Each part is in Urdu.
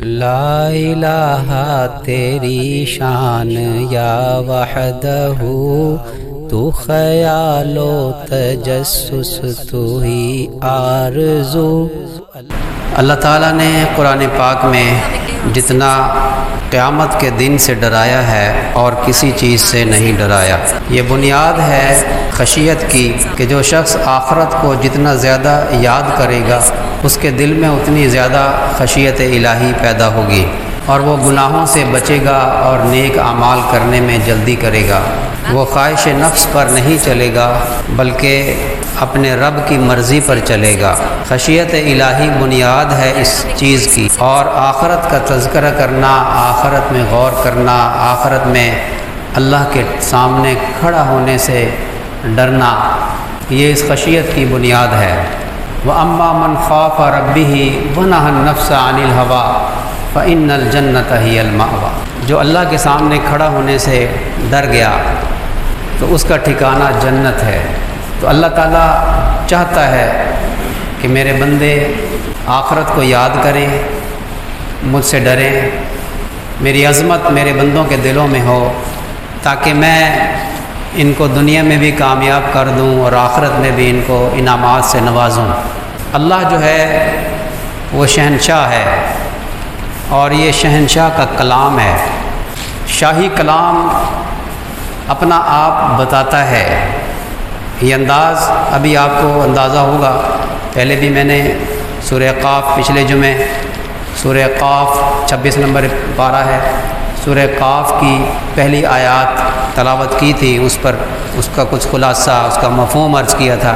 لا الہ تیری شان یا وحدہ، تو خیال و تجسس تو ہی آرزو۔ اللہ تعالیٰ نے قرآن پاک میں جتنا قیامت کے دن سے ڈرایا ہے اور کسی چیز سے نہیں ڈرایا، یہ بنیاد ہے خشیت کی کہ جو شخص آخرت کو جتنا زیادہ یاد کرے گا اس کے دل میں اتنی زیادہ خشیت الہی پیدا ہوگی، اور وہ گناہوں سے بچے گا اور نیک اعمال کرنے میں جلدی کرے گا۔ وہ خواہش نفس پر نہیں چلے گا بلکہ اپنے رب کی مرضی پر چلے گا۔ خشیت الہی بنیاد ہے اس چیز کی، اور آخرت کا تذکرہ کرنا، آخرت میں غور کرنا، آخرت میں اللہ کے سامنے کھڑا ہونے سے ڈرنا، یہ اس خشیت کی بنیاد ہے۔ وَأَمَّا مَنْ خَافَ رَبِّهِ وَنَهَى النَّفْسَ عَنِ الْهَوَىٰ فَإِنَّ الْجَنَّةَ هِيَ الْمَأْوَىٰ۔ جو اللہ کے سامنے کھڑا ہونے سے ڈر گیا تو اس کا ٹھکانہ جنت ہے۔ تو اللہ تعالیٰ چاہتا ہے کہ میرے بندے آخرت کو یاد کریں، مجھ سے ڈریں، میری عظمت میرے بندوں کے دلوں میں ہو، تاکہ میں ان کو دنیا میں بھی کامیاب کر دوں اور آخرت میں بھی ان کو انعامات سے نوازوں۔ اللہ جو ہے وہ شہنشاہ ہے، اور یہ شہنشاہ کا کلام ہے۔ شاہی کلام اپنا آپ بتاتا ہے۔ یہ انداز ابھی آپ کو اندازہ ہوگا، پہلے بھی میں نے سورہ قاف پچھلے جمعے سورہ قاف 26 نمبر پارہ ہے، سورہ قاف کی پہلی آیات تلاوت کی تھی، اس کا کچھ خلاصہ، اس کا مفہوم عرض کیا تھا۔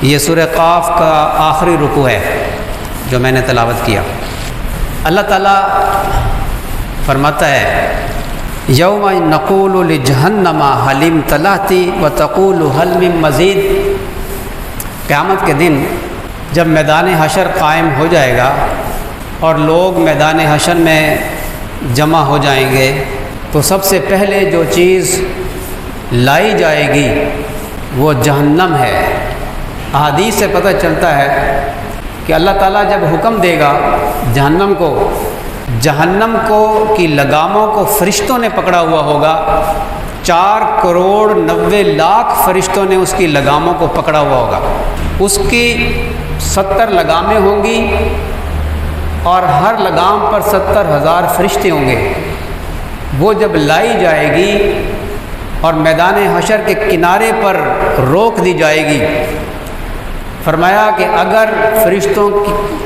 یہ سورہ قاف کا آخری رکوع ہے جو میں نے تلاوت کیا۔ اللہ تعالیٰ فرماتا ہے یوم نقول لجہنم حل امتلأت وتقول حل من مزید۔ قیامت کے دن جب میدان حشر قائم ہو جائے گا اور لوگ میدان حشر میں جمع ہو جائیں گے تو سب سے پہلے جو چیز لائی جائے گی وہ جہنم ہے۔ احادیث سے پتہ چلتا ہے کہ اللہ تعالیٰ جب حکم دے گا جہنم کو کی لگاموں کو فرشتوں نے پکڑا ہوا ہوگا، 4,90,00,000 فرشتوں نے اس کی لگاموں کو پکڑا ہوا ہوگا۔ اس کی 70 لگامیں ہوں گی اور ہر لگام پر 70,000 فرشتے ہوں گے۔ وہ جب لائی جائے گی اور میدان حشر کے کنارے پر روک دی جائے گی، فرمایا کہ اگر فرشتوں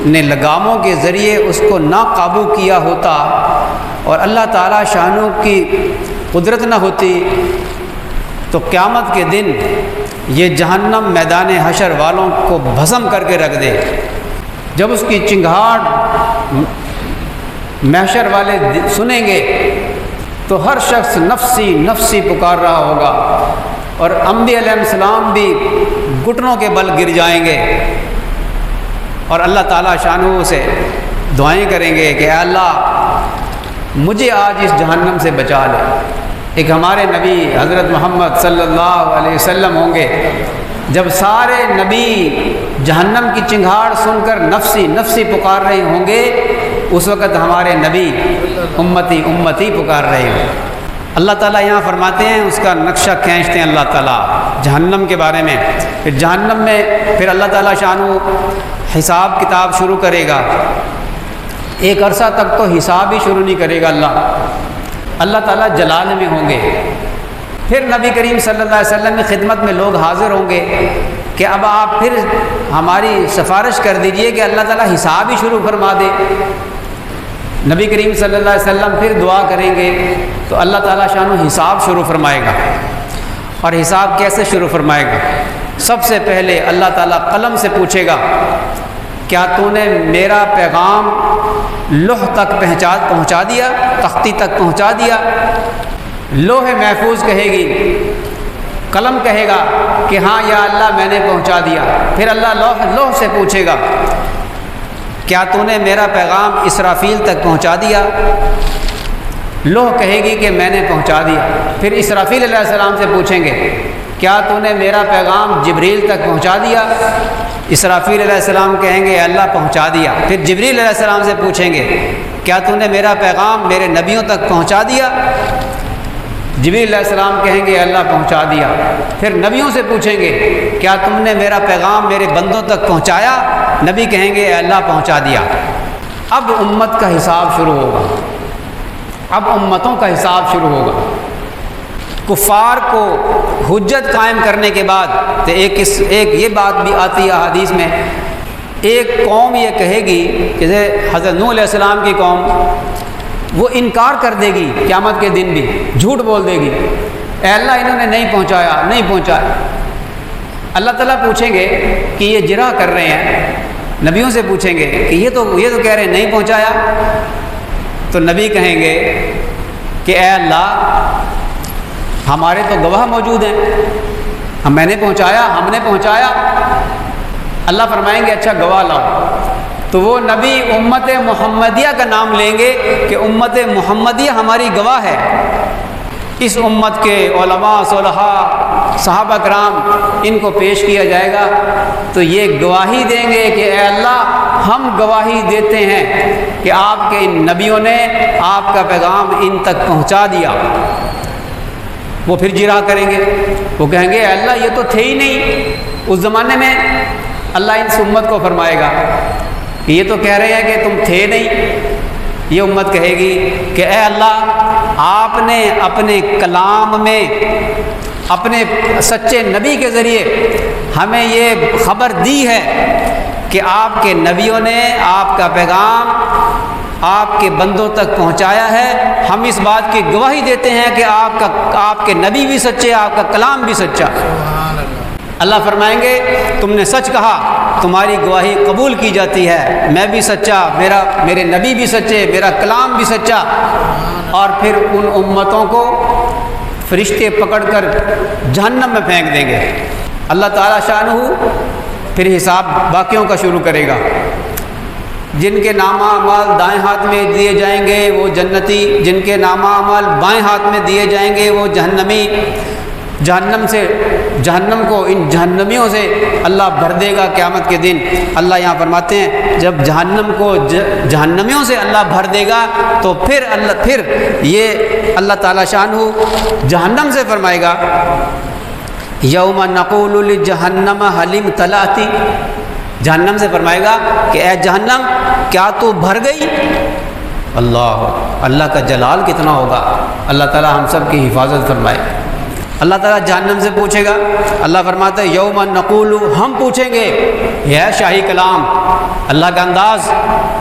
نے لگاموں کے ذریعے اس کو نہ قابو کیا ہوتا اور اللہ تعالیٰ شانوں کی قدرت نہ ہوتی تو قیامت کے دن یہ جہنم میدان حشر والوں کو بھسم کر کے رکھ دے۔ جب اس کی چنگھاڑ محشر والے سنیں گے تو ہر شخص نفسی نفسی پکار رہا ہوگا، اور انبیاء علیہ السلام بھی گھٹنوں کے بل گر جائیں گے اور اللہ تعالیٰ شانوں سے دعائیں کریں گے کہ اے اللہ مجھے آج اس جہنم سے بچا لے۔ ایک ہمارے نبی حضرت محمد صلی اللہ علیہ وسلم ہوں گے، جب سارے نبی جہنم کی چنگھاڑ سن کر نفسی نفسی پکار رہے ہوں گے، اس وقت ہمارے نبی امتی امتی پکار رہے ہوں۔ اللہ تعالیٰ یہاں فرماتے ہیں، اس کا نقشہ کھینچتے ہیں اللہ تعالیٰ جہنم کے بارے میں۔ پھر جہنم میں پھر اللہ تعالیٰ شانو حساب کتاب شروع کرے گا۔ ایک عرصہ تک تو حساب ہی شروع نہیں کرے گا اللہ تعالیٰ جلال میں ہوں گے۔ پھر نبی کریم صلی اللہ علیہ وسلم کی خدمت میں لوگ حاضر ہوں گے کہ اب آپ پھر ہماری سفارش کر دیجئے کہ اللہ تعالیٰ حساب ہی شروع فرما دے۔ نبی کریم صلی اللہ علیہ وسلم پھر دعا کریں گے تو اللہ تعالیٰ شانو حساب شروع فرمائے گا۔ اور حساب کیسے شروع فرمائے گا؟ سب سے پہلے اللہ تعالیٰ قلم سے پوچھے گا کیا تو نے میرا پیغام لوح تک پہنچا دیا، تختی تک پہنچا دیا؟ لوح محفوظ کہے گی، قلم کہے گا کہ ہاں یا اللہ میں نے پہنچا دیا۔ پھر اللہ لوح سے پوچھے گا کیا تو نے میرا پیغام اسرافیل تک پہنچا دیا؟ لوح کہے گی کہ میں نے پہنچا دیا۔ پھر اسرافیل علیہ السلام سے پوچھیں گے کیا تو نے میرا پیغام جبریل تک پہنچا دیا؟ اسرافیل علیہ السلام کہیں گے اللہ پہنچا دیا۔ پھر جبریل علیہ السلام سے پوچھیں گے کیا تو نے میرا پیغام میرے نبیوں تک پہنچا دیا؟ جبریل علیہ السلام کہیں گے اللہ پہنچا دیا۔ پھر نبیوں سے پوچھیں گے کیا تم نے میرا پیغام میرے بندوں تک پہنچایا؟ نبی کہیں گے اللہ پہنچا دیا۔ اب امت کا حساب شروع ہوگا، اب امتوں کا حساب شروع ہوگا۔ کفار کو حجت قائم کرنے کے بعد تو ایک یہ بات بھی آتی ہے حدیث میں، ایک قوم یہ کہے گی کہ حضرت نوح علیہ السلام کی قوم وہ انکار کر دے گی قیامت کے دن بھی، جھوٹ بول دے گی، اے اللہ انہوں نے نہیں پہنچایا۔ اللہ تعالیٰ پوچھیں گے کہ یہ جرح کر رہے ہیں، نبیوں سے پوچھیں گے کہ یہ تو کہہ رہے ہیں نہیں پہنچایا۔ تو نبی کہیں گے کہ اے اللہ ہمارے تو گواہ موجود ہیں، میں نے پہنچایا۔ اللہ فرمائیں گے اچھا گواہ لاؤ۔ تو وہ نبی امت محمدیہ کا نام لیں گے کہ امت محمدیہ ہماری گواہ ہے۔ اس امت کے علماء، صلحاء، صحابہ کرام ان کو پیش کیا جائے گا تو یہ گواہی دیں گے کہ اے اللہ ہم گواہی دیتے ہیں کہ آپ کے ان نبیوں نے آپ کا پیغام ان تک پہنچا دیا۔ وہ پھر جرح کریں گے، وہ کہیں گے اے اللہ یہ تو تھے ہی نہیں۔ اس زمانے میں اللہ اس امت کو فرمائے گا کہ یہ تو کہہ رہے ہیں کہ تم تھے نہیں۔ یہ امت کہے گی کہ اے اللہ آپ نے اپنے کلام میں اپنے سچے نبی کے ذریعے ہمیں یہ خبر دی ہے کہ آپ کے نبیوں نے آپ کا پیغام آپ کے بندوں تک پہنچایا ہے۔ ہم اس بات کی گواہی دیتے ہیں کہ آپ کے نبی بھی سچے، آپ کا کلام بھی سچا۔ اللہ فرمائیں گے تم نے سچ کہا، تمہاری گواہی قبول کی جاتی ہے، میں بھی سچا، میرے نبی بھی سچے، میرا کلام بھی سچا۔ اور پھر ان امتوں کو فرشتے پکڑ کر جہنم میں پھینک دیں گے۔ اللہ تعالیٰ شانہ پھر حساب باقیوں کا شروع کرے گا۔ جن کے نامہ اعمال دائیں ہاتھ میں دیے جائیں گے وہ جنتی، جن کے نامہ اعمال بائیں ہاتھ میں دیے جائیں گے وہ جہنمی۔ جہنم کو ان جہنمیوں سے اللہ بھر دے گا قیامت کے دن۔ اللہ یہاں فرماتے ہیں جب جہنم کو جہنمیوں سے اللہ بھر دے گا تو پھر یہ اللہ تعالیٰ شانہ جہنم سے فرمائے گا یوم نقول لجہنم حل امتلأت، جہنم سے فرمائے گا کہ اے جہنم کیا تو بھر گئی؟ اللہ کا جلال کتنا ہوگا، اللہ تعالیٰ ہم سب کی حفاظت فرمائے۔ اللہ تعالیٰ جہنم سے پوچھے گا، اللہ فرماتا ہے یوم نقول، ہم پوچھیں گے، یہ ہے شاہی کلام، اللہ کا انداز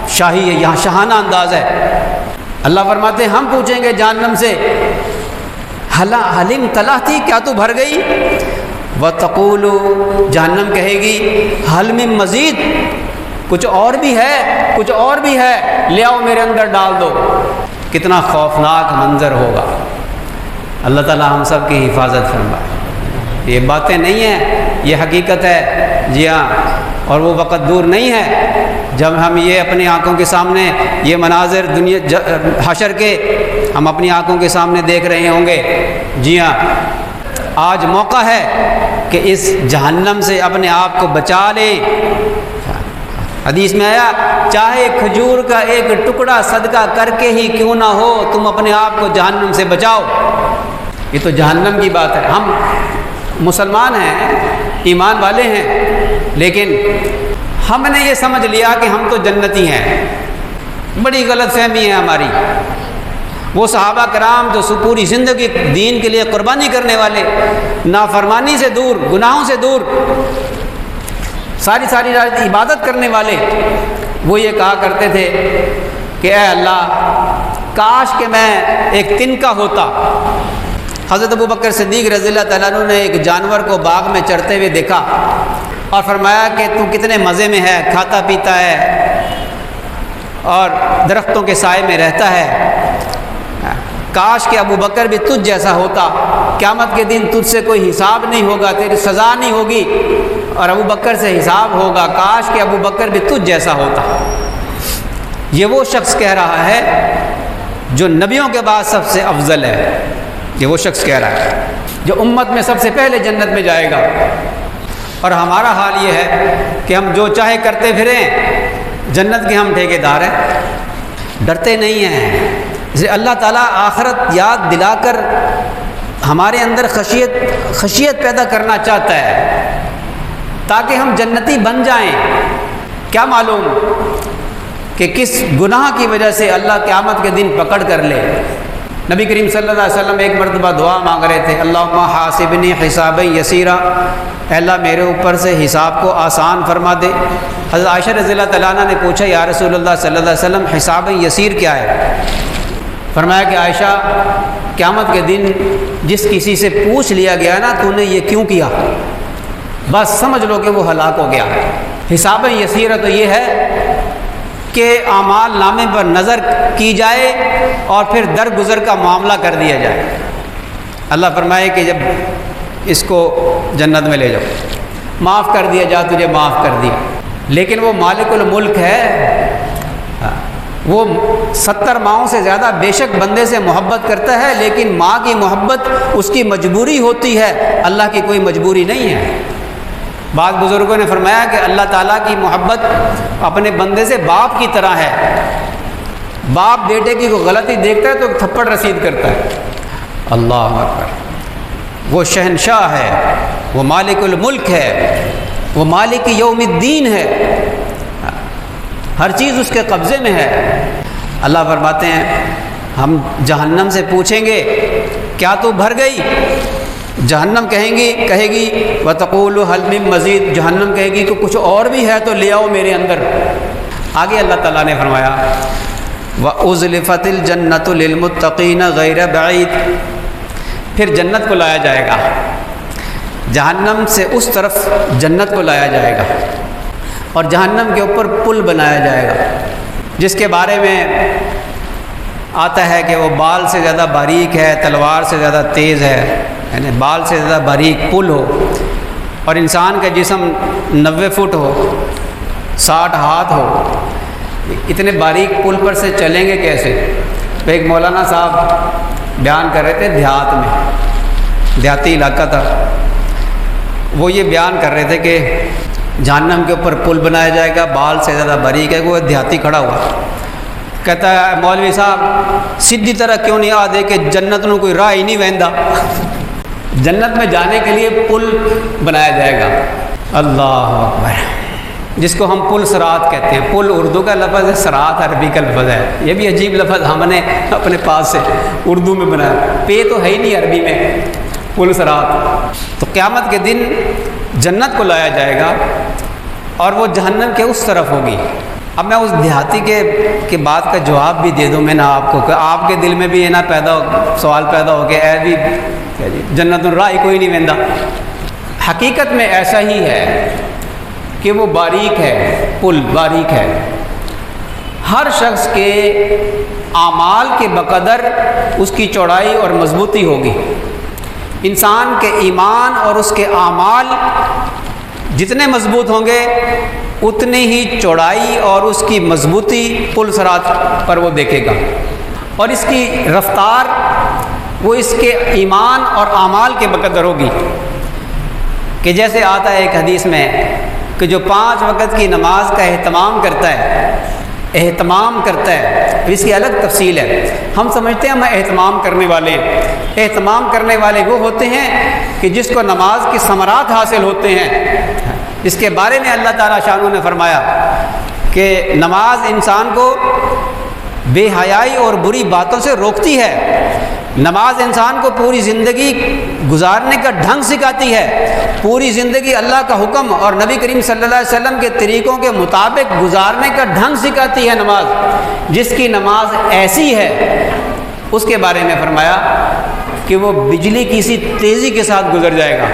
شاہی ہے، یہاں شاہانہ انداز ہے۔ اللہ فرماتے ہیں ہم پوچھیں گے جہنم سے حل امتلأت، کیا تو بھر گئی؟ وتقول، جہنم کہے گی حل من مزید، کچھ اور بھی ہے، لے آؤ میرے اندر ڈال دو۔ کتنا خوفناک منظر ہوگا۔ اللہ تعالیٰ ہم سب کی حفاظت فرمائے۔ یہ باتیں نہیں ہیں، یہ حقیقت ہے، جی ہاں، اور وہ وقت دور نہیں ہے جب ہم یہ اپنی آنکھوں کے سامنے یہ مناظر دنیا حشر کے ہم اپنی آنکھوں کے سامنے دیکھ رہے ہوں گے۔ جی ہاں، آج موقع ہے کہ اس جہنم سے اپنے آپ کو بچا لیں۔ حدیث میں آیا چاہے کھجور کا ایک ٹکڑا صدقہ کر کے ہی کیوں نہ ہو تم اپنے آپ کو جہنم سے بچاؤ۔ یہ تو جہنم کی بات ہے۔ ہم مسلمان ہیں، ایمان والے ہیں، لیکن ہم نے یہ سمجھ لیا کہ ہم تو جنتی ہیں۔ بڑی غلط فہمی ہے ہماری۔ وہ صحابہ کرام جو پوری زندگی دین کے لیے قربانی کرنے والے، نافرمانی سے دور، گناہوں سے دور، ساری رات عبادت کرنے والے، وہ یہ کہا کرتے تھے کہ اے اللہ کاش کہ میں ایک تنکا ہوتا۔ حضرت ابوبکر صدیق رضی اللہ تعالیٰ عنہ نے ایک جانور کو باغ میں چرتے ہوئے دیکھا اور فرمایا کہ تو کتنے مزے میں ہے، کھاتا پیتا ہے اور درختوں کے سائے میں رہتا ہے، کاش کہ ابوبکر بھی تجھ جیسا ہوتا، قیامت کے دن تجھ سے کوئی حساب نہیں ہوگا، تیری سزا نہیں ہوگی اور ابوبکر سے حساب ہوگا، کاش کہ ابوبکر بھی تجھ جیسا ہوتا۔ یہ وہ شخص کہہ رہا ہے جو نبیوں کے بعد سب سے افضل ہے، یہ وہ شخص کہہ رہا ہے جو امت میں سب سے پہلے جنت میں جائے گا۔ اور ہمارا حال یہ ہے کہ ہم جو چاہے کرتے پھریں، جنت کے ہم ٹھیکیدار ہیں، ڈرتے نہیں ہیں۔ جسے اللہ تعالیٰ آخرت یاد دلا کر ہمارے اندر خشیت پیدا کرنا چاہتا ہے تاکہ ہم جنتی بن جائیں۔ کیا معلوم کہ کس گناہ کی وجہ سے اللہ قیامت کے دن پکڑ کر لے۔ نبی کریم صلی اللہ علیہ وسلم ایک مرتبہ دعا مانگ رہے تھے، اللہم حاسبنی حسابا یسیرا، اے اللہ میرے اوپر سے حساب کو آسان فرما دے۔ حضرت عائشہ رضی اللہ تعالیٰ عنہ نے پوچھا، یا رسول اللہ صلی اللہ علیہ وسلم حسابا یسیر کیا ہے؟ فرمایا کہ عائشہ، قیامت کے دن جس کسی سے پوچھ لیا گیا نا تو نے یہ کیوں کیا، بس سمجھ لو کہ وہ ہلاک ہو گیا۔ حساب یسیرہ تو یہ ہے کہ اعمال نامے پر نظر کی جائے اور پھر درگزر کا معاملہ کر دیا جائے۔ اللہ فرمائے کہ جب اس کو جنت میں لے جاؤ، معاف کر دیا جا، تجھے معاف کر دیا۔ لیکن وہ مالک الملک ہے، وہ 70 ماؤں سے زیادہ بے شک بندے سے محبت کرتا ہے، لیکن ماں کی محبت اس کی مجبوری ہوتی ہے، اللہ کی کوئی مجبوری نہیں ہے۔ بعض بزرگوں نے فرمایا کہ اللہ تعالیٰ کی محبت اپنے بندے سے باپ کی طرح ہے۔ باپ بیٹے کی کوئی غلطی دیکھتا ہے تو تھپڑ رسید کرتا ہے۔ اللہ اکبر، وہ شہنشاہ ہے، وہ مالک الملک ہے، وہ مالک یوم الدین ہے، ہر چیز اس کے قبضے میں ہے۔ اللہ فرماتے ہیں ہم جہنم سے پوچھیں گے کیا تو بھر گئی؟ جہنم کہے گی وَتَقُولُ هَلْ مِن مَزِيدٍ، جہنم کہے گی کہ کچھ اور بھی ہے تو لے آؤ میرے اندر۔ آگے اللہ تعالیٰ نے فرمایا وَأُزْلِفَتِ الْجَنَّةُ لِلْمُتَّقِينَ غَيْرَ بَعِيدٍ، پھر جنت کو لایا جائے گا، جہنم سے اس طرف جنت کو لایا جائے گا، اور جہنم کے اوپر پل بنایا جائے گا، جس کے بارے میں آتا ہے کہ وہ بال سے زیادہ باریک ہے، تلوار سے زیادہ تیز ہے، یعنی بال سے زیادہ باریک پل ہو، اور انسان کا جسم 90 فٹ ہو، 60 ہاتھ ہو، اتنے باریک پل پر سے چلیں گے کیسے؟ تو ایک مولانا صاحب بیان کر رہے تھے دیہات میں، دیہاتی علاقہ تھا، وہ یہ بیان کر رہے تھے کہ جہنم کے اوپر پل بنایا جائے گا، بال سے زیادہ باریک ہے۔ وہ دیہاتی کھڑا ہوا کہتا ہے مولوی صاحب سیدھی طرح کیوں نہیں آ دے کہ جنت نو کوئی راہ ہی نہیں وہندا، جنت میں جانے کے لیے پل بنایا جائے گا۔ اللہ اکبر، جس کو ہم پل صراط کہتے ہیں۔ پل اردو کا لفظ ہے، صراط عربی کا لفظ ہے۔ یہ بھی عجیب لفظ ہم نے اپنے پاس سے اردو میں بنایا، پے تو ہے ہی نہیں عربی میں، پل صراط۔ تو قیامت کے دن جنت کو لایا جائے گا اور وہ جہنم کے اس طرف ہوگی۔ اب میں اس دیہاتی کے بات کا جواب بھی دے دوں میں نا آپ کو، کہ آپ کے دل میں بھی یہ نہ سوال پیدا ہو کہ اے بھی جنت راہ کوئی نہیں ویندا۔ حقیقت میں ایسا ہی ہے کہ وہ باریک ہے، پل باریک ہے، ہر شخص کے اعمال کے بقدر اس کی چوڑائی اور مضبوطی ہوگی۔ انسان کے ایمان اور اس کے اعمال جتنے مضبوط ہوں گے اتنی ہی چوڑائی اور اس کی مضبوطی پل صراط پر وہ دیکھے گا، اور اس کی رفتار وہ اس کے ایمان اور اعمال کے بقدر ہوگی۔ کہ جیسے آتا ہے ایک حدیث میں کہ جو 5 وقت کی نماز کا اہتمام کرتا ہے، اس کی الگ تفصیل ہے۔ ہم سمجھتے ہیں ہم اہتمام کرنے والے ہیں، اہتمام کرنے والے وہ ہوتے ہیں کہ جس کو نماز کی ثمرات حاصل ہوتے ہیں۔ اس کے بارے میں اللہ تعالیٰ شانہ نے فرمایا کہ نماز انسان کو بے حیائی اور بری باتوں سے روکتی ہے، نماز انسان کو پوری زندگی گزارنے کا ڈھنگ سکھاتی ہے، پوری زندگی اللہ کا حکم اور نبی کریم صلی اللہ علیہ وسلم کے طریقوں کے مطابق گزارنے کا ڈھنگ سکھاتی ہے نماز۔ جس کی نماز ایسی ہے اس کے بارے میں فرمایا کہ وہ بجلی کی سی تیزی کے ساتھ گزر جائے گا۔